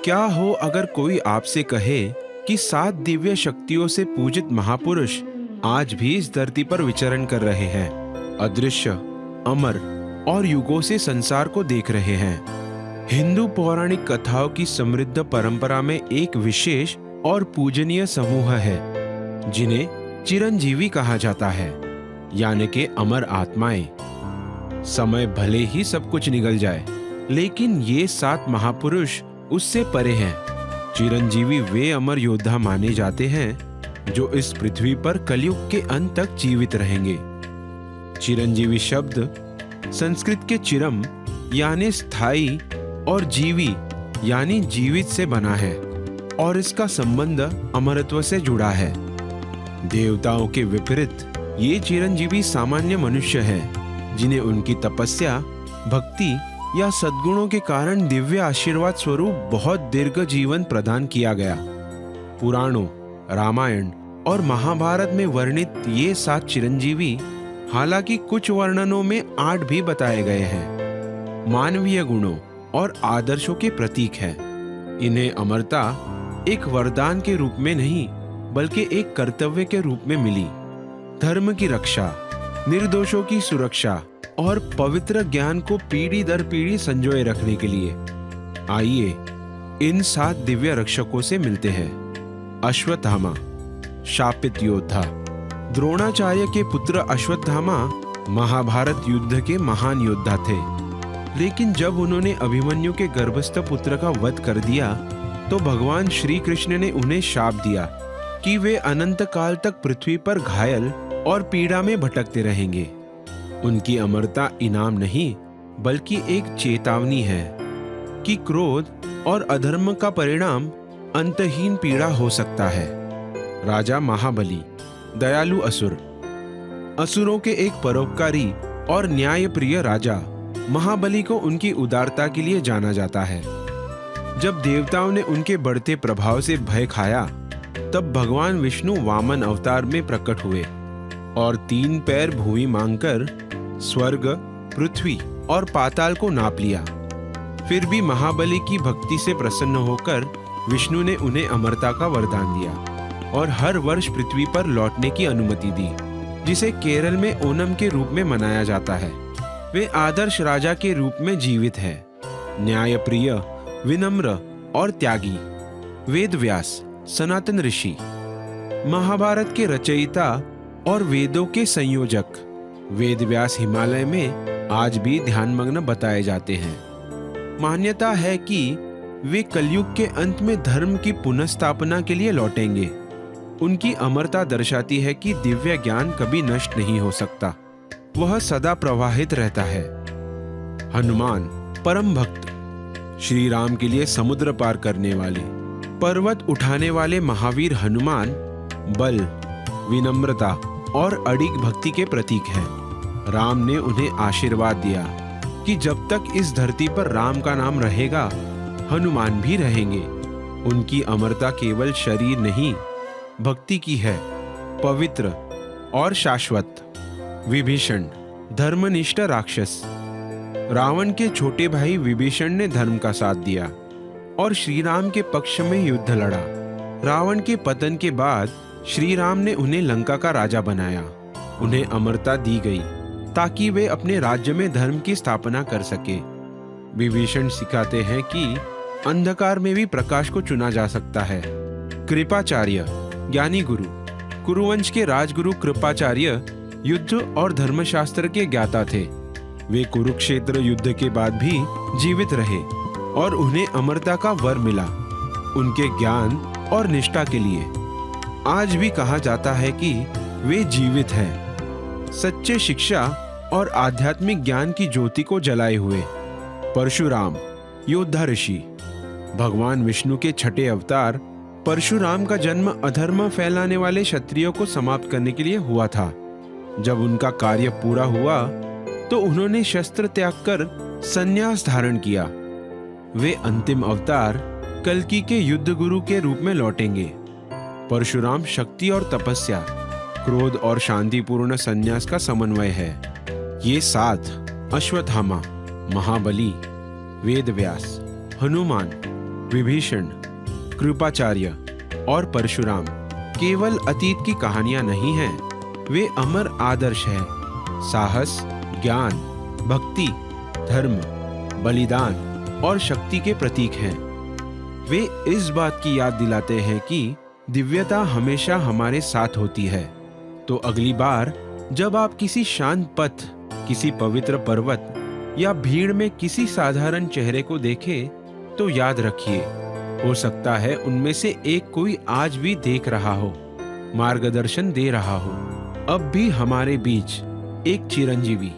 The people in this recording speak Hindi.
क्या हो अगर कोई आपसे कहे कि 7 दिव्य शक्तियों से पूजित महापुरुष आज भी इस धरती पर विचरण कर रहे हैं, अदृश्य, अमर और युगों से संसार को देख रहे हैं। हिंदू पौराणिक कथाओं की समृद्ध परंपरा में एक विशेष और पूजनीय समूह है जिन्हें चिरंजीवी कहा जाता है, यानी कि अमर आत्माएं। समय भले ही सब कुछ निकल जाए, लेकिन ये 7 महापुरुष उससे परे हैं। चिरंजीवी वे अमर योद्धा माने जाते हैं जो इस पृथ्वी पर कलयुग के अंत तक जीवित रहेंगे। चिरंजीवी शब्द संस्कृत के चिरम यानी स्थायी और जीवी यानी जीवित से बना है और इसका संबंध अमरत्व से जुड़ा है। देवताओं के विपरीत ये चिरंजीवी सामान्य मनुष्य हैं जिन्हें उनकी तपस्या, भक्ति या सद्गुणों के कारण दिव्य आशीर्वाद स्वरूप बहुत दीर्घ जीवन प्रदान किया गया। पुराणों, रामायण और महाभारत में वर्णित ये 7 चिरंजीवी हालांकि कुछ वर्णनों में 8 भी बताए गए हैं, मानवीय गुणों और आदर्शों के प्रतीक है। इन्हें अमरता एक वरदान के रूप में नहीं बल्कि एक कर्तव्य के रूप में मिली। धर्म की रक्षा, निर्दोषों की सुरक्षा और पवित्र ज्ञान को पीढ़ी दर पीढ़ी संजोए रखने के लिए। आइए इन 7 दिव्य रक्षकों से मिलते हैं। अश्वत्थामा, शापित योद्धा। द्रोणाचार्य के पुत्र अश्वत्थामा महाभारत युद्ध के महान योद्धा थे, लेकिन जब उन्होंने अभिमन्यु के गर्भस्थ पुत्र का वध कर दिया तो भगवान श्री कृष्ण ने उन्हें शाप दिया कि वे अनंत काल तक पृथ्वी पर घायल और पीड़ा में भटकते रहेंगे। उनकी अमरता इनाम नहीं बल्कि एक चेतावनी है कि क्रोध और अधर्म का परिणाम अंतहीन पीड़ा हो सकता है। राजा महाबली, दयालु असुर। असुरों के एक परोपकारी और न्यायप्रिय राजा महाबली को उनकी उदारता के लिए जाना जाता है। जब देवताओं ने उनके बढ़ते प्रभाव से भय खाया, तब भगवान विष्णु वामन अवतार में प्रकट हुए और 3 पैर भूमि मांगकर स्वर्ग, पृथ्वी और पाताल को नाप लिया। फिर भी महाबली की भक्ति से प्रसन्न होकर विष्णु ने उन्हें अमरता का वरदान दिया और हर वर्ष पृथ्वी पर लौटने की अनुमति दी, जिसे केरल में ओणम के रूप में मनाया जाता है। वे आदर्श राजा के रूप में जीवित हैं, न्यायप्रिय, विनम्र और त्यागी। वेदव्यास, सनातन ऋषि। महाभारत के रचयिता और वेदों के संयोजक वेदव्यास हिमालय में आज भी ध्यानमग्न बताए जाते हैं। मान्यता है कि वे कलयुग के अंत में धर्म की पुनर्स्थापना के लिए लौटेंगे। उनकी अमरता दर्शाती है कि दिव्य ज्ञान कभी नष्ट नहीं हो सकता, वह सदा प्रवाहित रहता है। हनुमान, परम भक्त। श्री राम के लिए समुद्र पार करने वाले, पर्वत उठाने वाले महावीर हनुमान बल, विनम्रता और अडिग भक्ति के प्रतीक हैं। राम ने उन्हें आशीर्वाद दिया कि जब तक इस धरती पर राम का नाम रहेगा, हनुमान भी रहेंगे। उनकी अमरता केवल शरीर नहीं, भक्ति की है, पवित्र और शाश्वत। विभीषण, धर्मनिष्ठ राक्षस। रावण के छोटे भाई विभीषण ने धर्म का साथ दिया और श्री राम के पक्ष में युद्ध लड़ा। रावण के पतन के बाद श्री राम ने उन्हें लंका का राजा बनाया। उन्हें अमरता दी गई ताकि वे अपने राज्य में धर्म की स्थापना कर सके। विभीषण सिखाते हैं कि अंधकार में भी प्रकाश को चुना जा सकता है। कृपाचार्य, ज्ञानी गुरु। कुरुवंश के राजगुरु कृपाचार्य युद्ध और धर्मशास्त्र के ज्ञाता थे। वे कुरुक्षेत्र युद्ध के बाद भी जीवित रहे और उन्हें अमरता का वर मिला उनके ज्ञान और निष्ठा के लिए। आज भी कहा जाता है कि वे जीवित हैं, सच्चे शिक्षा और आध्यात्मिक ज्ञान की ज्योति को जलाए हुए। परशुराम, योद्धा ऋषि। भगवान विष्णु के 6ठे अवतार परशुराम का जन्म अधर्म फैलाने वाले क्षत्रियों को समाप्त करने के लिए हुआ था। जब उनका कार्य पूरा हुआ तो उन्होंने शस्त्र त्याग कर संन्यास धारण किया। वे अंतिम अवतार कल्कि के युद्ध गुरु के रूप में लौटेंगे। परशुराम शक्ति और तपस्या, क्रोध और शांतिपूर्ण संन्यास का समन्वय है। ये 7 अश्वत्थामा, महाबली, वेदव्यास, हनुमान, विभीषण, कृपाचार्य और परशुराम केवल अतीत की कहानियां नहीं हैं, वे अमर आदर्श हैं। साहस, ज्ञान, भक्ति, धर्म, बलिदान और शक्ति के प्रतीक हैं। वे इस बात की याद दिलाते हैं कि दिव्यता हमेशा हमारे साथ होती है। तो अगली बार जब आप किसी शांत पथ, किसी पवित्र पर्वत या भीड़ में किसी साधारण चेहरे को देखें, तो याद रखिए, हो सकता है उनमें से एक कोई आज भी देख रहा हो, मार्गदर्शन दे रहा हो, अब भी हमारे बीच एक चिरंजीवी।